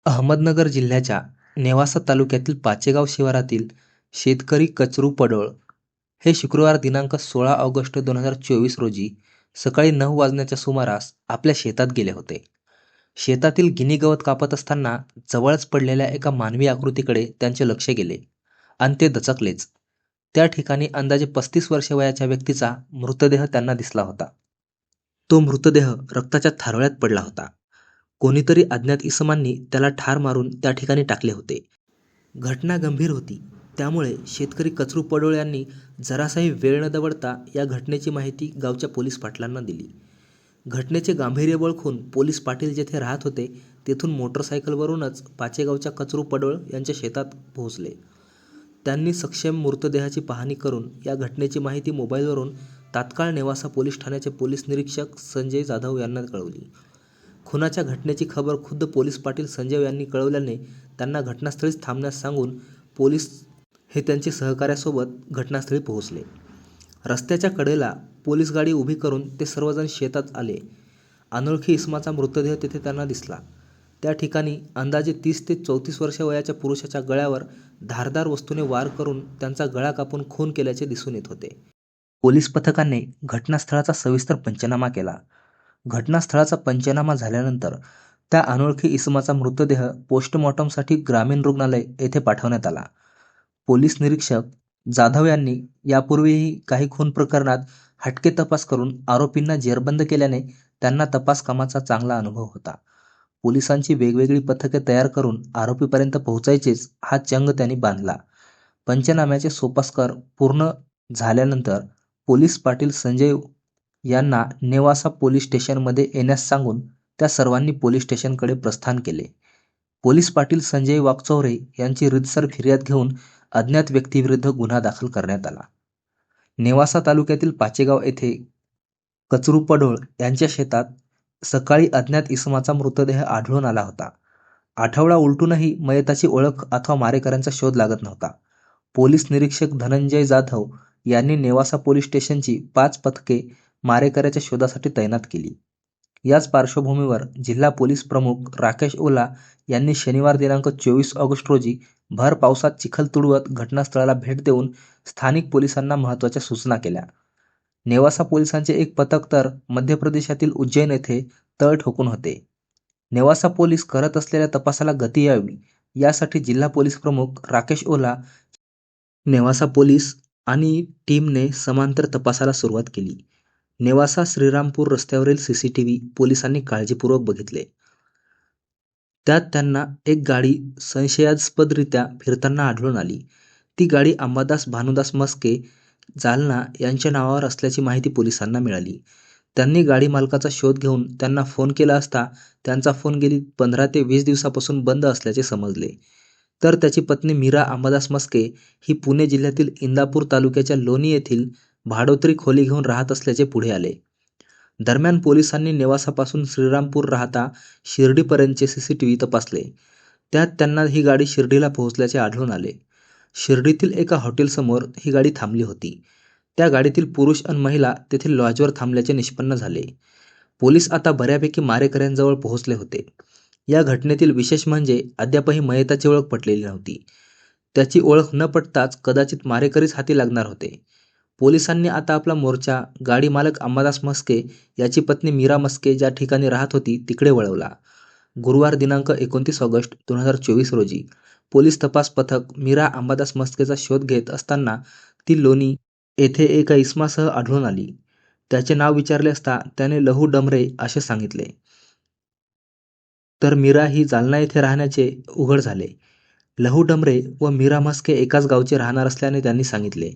अहमदनगर जिल्ह्याच्या नेवासा तालुक्यातील पाचेगाव शिवारातील शेतकरी कचरू पडोळ हे शुक्रवार दिनांक 16 ऑगस्ट 2024 रोजी सकाळी 9 वाजण्याच्या सुमारास आपल्या शेतात गेले होते. शेतातील गिनी गवत कापत असताना जवळच पडलेल्या एका मानवी आकृतीकडे त्यांचे लक्ष गेले आणि ते दचकलेच. त्या ठिकाणी अंदाजे 35 वर्षे वयाच्या व्यक्तीचा मृतदेह त्यांना दिसला होता. तो मृतदेह रक्ताच्या थारोळ्यात पडला होता. कोणीतरी अज्ञात इसमांनी त्याला ठार मारून त्या ठिकाणी टाकले होते. घटना गंभीर होती, त्यामुळे शेतकरी कचरू पडोळ यांनी जरासाही वेळ न दवडता या घटनेची माहिती गावच्या पोलीस पाटलांना दिली. घटनेचे गांभीर्य ओळखून पोलीस पाटील जेथे राहत होते तेथून मोटरसायकलवरूनच पाचेगावच्या कचरू पडोळ यांच्या शेतात पोहोचले. त्यांनी सक्षम मृतदेहाची पाहणी करून या घटनेची माहिती मोबाईलवरून तात्काळ नेवासा पोलीस ठाण्याचे पोलीस निरीक्षक संजय जाधव यांना कळवली. खुनाच्या घटनेची खबर खुद्द पोलीस पाटील संजय यांनी कळवल्याने त्यांना घटनास्थळीच थांबण्यास सांगून पोलीस हे त्यांच्या सहकाऱ्यासोबत घटनास्थळी पोहोचले. रस्त्याच्या कडेला पोलीस गाडी उभी करून ते सर्वजण शेतात आले. अनोळखी इसमाचा मृतदेह तेथे त्यांना दिसला. त्या ठिकाणी अंदाजे 30 ते 34 वर्षे वयाच्या पुरुषाच्या गळ्यावर धारदार वस्तूने वार करून त्यांचा गळा कापून खून केल्याचे दिसून येत होते. पोलीस पथकाने घटनास्थळाचा सविस्तर पंचनामा केला. घटनास्थळाचा पंचनामा झाल्यानंतर त्या अनोळखी इसमाचा मृतदेह पोस्टमॉर्टमसाठी ग्रामीण रुग्णालय येथे पाठवण्यात आला. पोलीस निरीक्षक जाधव यांनी यापूर्वीही काही खून प्रकरणात हटके तपास करून आरोपींना जेरबंद केल्याने त्यांना तपास कामाचा चांगला अनुभव होता. पोलिसांची वेगवेगळी पथके तयार करून आरोपीपर्यंत पोहोचायचेच हा चंग त्यांनी बांधला. पंचनाम्याचे सोपस्कर पूर्ण झाल्यानंतर पोलीस पाटील संजय यांना नेवासा पोलीस स्टेशनमध्ये येण्यास सांगून त्या सर्वांनी पोलीस स्टेशनकडे प्रस्थान केले. पोलीस पाटील संजय वाकचौरे यांची रीतसर फिर्याद घेऊन अज्ञात व्यक्तीविरुद्ध गुन्हा दाखल करण्यात आला. नेवासा तालुक्यातील पाचेगाव येथे कचरू पडोळ यांच्या शेतात सकाळी अज्ञात इसमाचा मृतदेह आढळून आला होता. आठवडा उलटूनही मयताची ओळख अथवा मारेकऱ्यांचा शोध लागत नव्हता. पोलीस निरीक्षक धनंजय जाधव यांनी नेवासा पोलीस स्टेशनची 5 पथके मारेकऱ्याच्या शोधासाठी तैनात केली. याच पार्श्वभूमीवर जिल्हा पोलीस प्रमुख राकेश ओला यांनी शनिवार दिनांक 24 ऑगस्ट रोजी भर पावसात चिखल तुडवत घटनास्थळाला भेट देऊन स्थानिक पोलिसांना महत्त्वाच्या सूचना केल्या. नेवासा पोलिसांचे एक पथक तर मध्य प्रदेशातील उज्जैन येथे तळ ठोकून होते. नेवासा पोलीस करत असलेल्या तपासाला गती यावी यासाठी जिल्हा पोलीस प्रमुख राकेश ओला नेवासा पोलीस आणि टीमने समांतर तपासाला सुरुवात केली. नेवासा श्रीरामपूर रस्त्यावरील सीसीटीव्ही पोलिसांनी काळजीपूर्वक बघितले. त्यात त्यांना एक गाडी संशयास्पदरित्या फिरताना आढळून आली. ती गाडी अंबादास भानुदास मस्के जालना यांच्या नावावर असल्याची माहिती पोलिसांना मिळाली. त्यांनी गाडी मालकाचा शोध घेऊन त्यांना फोन केला असता त्यांचा फोन गेली 15 ते 20 दिवसापासून बंद असल्याचे समजले. तर त्याची पत्नी मीरा अंबादास मस्के ही पुणे जिल्ह्यातील इंदापूर तालुक्याच्या लोणी येथील भाडोत्री खोली घेऊन राहत असल्याचे पुढे आले. दरम्यान पोलिसांनी नेवासापासून श्रीरामपूर राहता शिर्डीपर्यंतचे सीसीटीव्ही तपासले. त्यात त्यांना ही गाडी शिर्डीला पोहोचल्याचे आढळून आले. शिर्डीतील एका हॉटेलसमोर ही गाडी थांबली होती. त्या गाडीतील पुरुष आणि महिला तेथील लॉजवर थांबल्याचे निष्पन्न झाले. पोलीस आता बऱ्यापैकी मारेकऱ्यांजवळ पोहोचले होते. या घटनेतील विशेष म्हणजे अद्यापही मयताची ओळख पटलेली नव्हती. त्याची ओळख न पटताच कदाचित मारेकरीच हाती लागणार होते. पोलिसांनी आता आपला मोर्चा गाडी मालक अंबादास मस्के याची पत्नी मीरा मस्के ज्या ठिकाणी राहत होती तिकडे वळवला. गुरुवार दिनांक 29 ऑगस्ट 2024 रोजी पोलीस तपास पथक मीरा अंबादास मस्केचा शोध घेत असताना ती लोणी येथे एका इसमासह आढळून आली. त्याचे नाव विचारले असता त्याने लहू डमरे असे सांगितले. तर मीरा ही जालना येथे राहण्याचे उघड झाले. लहू डमरे व मीरा मस्के एकाच गावचे राहणार असल्याने त्यांनी सांगितले.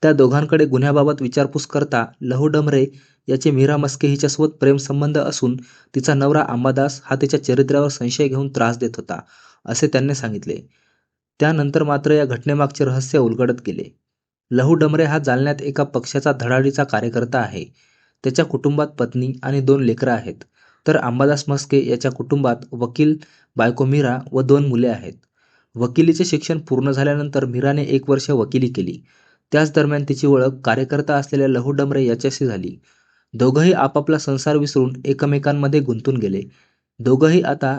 त्या दोघांकडे गुन्ह्याबाबत विचारपूस करता लहू डमरे याचे मीरा मस्के हिच्यासोबत प्रेमसंबंध असून तिचा नवरा अंबादास हा तिच्या चरित्र्यावर संशय घेऊन त्रास देत होता असे त्यांनी सांगितले. त्यानंतर मात्र या घटनेमागचे रहस्य उलगडत गेले. लहू डमरे हा जालन्यात एका पक्षाचा धडाडीचा कार्यकर्ता आहे. त्याच्या कुटुंबात पत्नी आणि 2 लेकरं आहेत. तर अंबादास मस्के याच्या कुटुंबात वकील, बायको मीरा व 2 मुले आहेत. वकिलीचे शिक्षण पूर्ण झाल्यानंतर मीराने 1 वर्ष वकिली केली. त्याच दरम्यान तिची ओळख कार्यकर्ता असलेल्या लहू डमरे याच्याशी झाली. दोघंही आपापला संसार विसरून एकमेकांमध्ये गुंतून गेले. दोघंही आता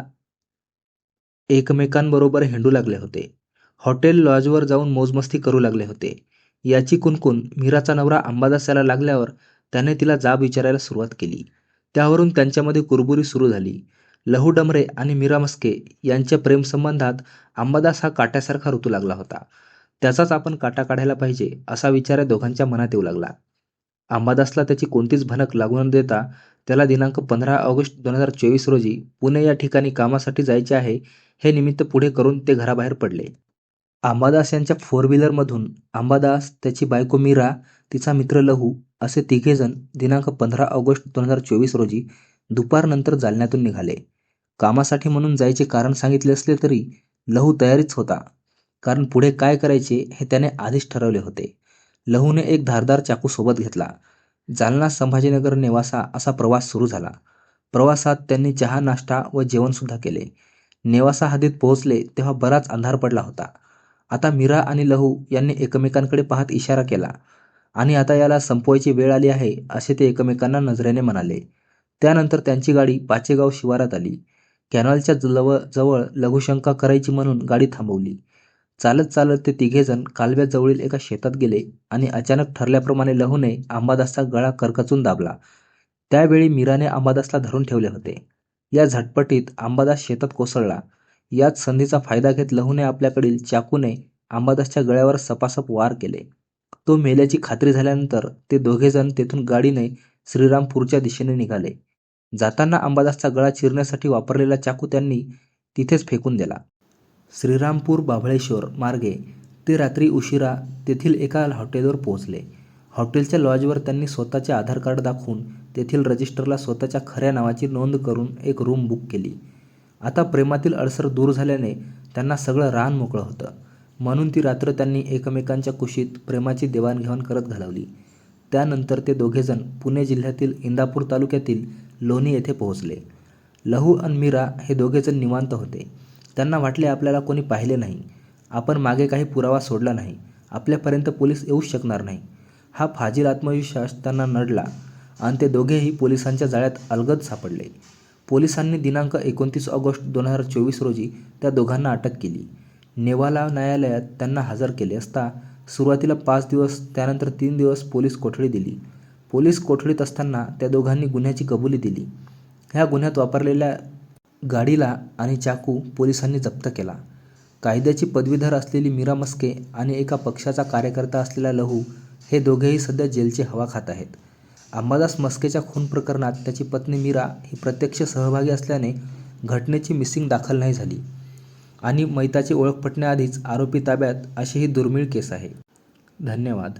एकमेकांबरोबर हिंडू लागले होते. हॉटेल लॉजवर जाऊन मोजमस्ती करू लागले होते. याची कुणकुण मीराचा नवरा अंबादास याला लागल्यावर त्याने तिला जाब विचारायला सुरुवात केली. त्यावरून त्यांच्यामध्ये कुरबुरी सुरू झाली. लहू डमरे आणि मीरा मस्के यांच्या प्रेमसंबंधात अंबादास हा काट्यासारखा ऋतू लागला होता. त्याचाच आपण काटा काढायला पाहिजे असा विचार या दोघांच्या मनात येऊ लागला. अंबादासला त्याची कोणतीच भनक लागू न देता त्याला दिनांक 15 ऑगस्ट 2024 रोजी पुणे या ठिकाणी कामासाठी जायचे आहे हे निमित्त पुढे करून ते घराबाहेर पडले. अंबादास यांच्या फोर व्हीलरमधून अंबादास, त्याची बायको मीरा, तिचा मित्र लहू असे तिघेजण दिनांक 15 ऑगस्ट 2024 रोजी दुपारनंतर जालन्यातून निघाले. कामासाठी म्हणून जायचे कारण सांगितले असले तरी लहू तयारीच होता, कारण पुढे काय करायचे हे त्याने आधीच ठरवले होते. लहूने एक धारदार चाकू सोबत घेतला. जालना संभाजीनगर नेवासा असा प्रवास सुरू झाला. प्रवासात त्यांनी चहा, नाश्ता व जेवणसुद्धा केले. नेवासा हद्दीत पोहोचले तेव्हा बराच अंधार पडला होता. आता मीरा आणि लहू यांनी एकमेकांकडे पाहत इशारा केला आणि आता याला संपवायची वेळ आली आहे असे ते एकमेकांना नजरेने म्हणाले. त्यानंतर त्यांची गाडी पाचेगाव शिवारात आली. कॅनॉलच्या जवळ लघुशंका करायची म्हणून गाडी थांबवली. चालत चालत ते तिघेजण कालव्याजवळील एका शेतात गेले आणि अचानक ठरल्याप्रमाणे लहूने अंबादासचा गळा करकचून दाबला. त्यावेळी मीराने अंबादासला धरून ठेवले होते. या झटपटीत अंबादास शेतात कोसळला. याच संधीचा फायदा घेत लहूने आपल्याकडील चाकूने अंबादासच्या गळ्यावर सपासप वार केले. तो मेल्याची खात्री झाल्यानंतर ते दोघेजण तेथून गाडीने श्रीरामपूरच्या दिशेने निघाले. जाताना अंबादासचा गळा चिरण्यासाठी वापरलेला चाकू त्यांनी तिथेच फेकून दिला. श्रीरामपूर बाभळेश्वर मार्गे ते रात्री उशिरा तेथील एका हॉटेलवर पोहोचले. हॉटेलच्या लॉजवर त्यांनी स्वतःचे आधार कार्ड दाखवून तेथील रजिस्टरला स्वतःच्या खऱ्या नावाची नोंद करून एक रूम बुक केली. आता प्रेमातील अडसर दूर झाल्याने त्यांना सगळं रान मोकळं होतं. म्हणून ती रात्र त्यांनी एकमेकांच्या कुशीत प्रेमाची देवाणघेवाण करत घालवली. त्यानंतर ते दोघेजण पुणे जिल्ह्यातील इंदापूर तालुक्यातील लोणी येथे पोहोचले. लहू आणि मीरा हे दोघेजण निवांत होते. त्यांना वाटले आपल्याला कोणी पाहिले नाही, आपण मागे काही पुरावा सोडला नाही, आपल्यापर्यंत पोलीस येऊच शकणार नाही. हा फाजील आत्मविश्वास त्यांना नडला आणि ते दोघेही पोलिसांच्या जाळ्यात अलगद सापडले. पोलिसांनी दिनांक 29 ऑगस्ट 2024 रोजी त्या दोघांना अटक केली. नेवाला न्यायालयात त्यांना हजर केले असता सुरुवातीला 5 दिवस, त्यानंतर 3 दिवस पोलीस कोठडी दिली. पोलीस कोठडीत असताना त्या दोघांनी गुन्ह्याची कबुली दिली. ह्या गुन्ह्यात वापरलेल्या गाडीला आणि चाकू पोलिसांनी जप्त केला. कायद्याची पदवीधर असलेली मीरा मस्के आणि एका पक्षाचा कार्यकर्ता असलेला लहू हे दोघेही सध्या जेलची हवा खात आहेत. अंबादास मस्केच्या खून प्रकरणात त्याची पत्नी मीरा ही प्रत्यक्ष सहभागी असल्याने घटनेची मिसिंग दाखल नाही झाली आणि मैताची ओळख पटण्याआधीच आरोपी ताब्यात अशी ही दुर्मिळ केस आहे. धन्यवाद.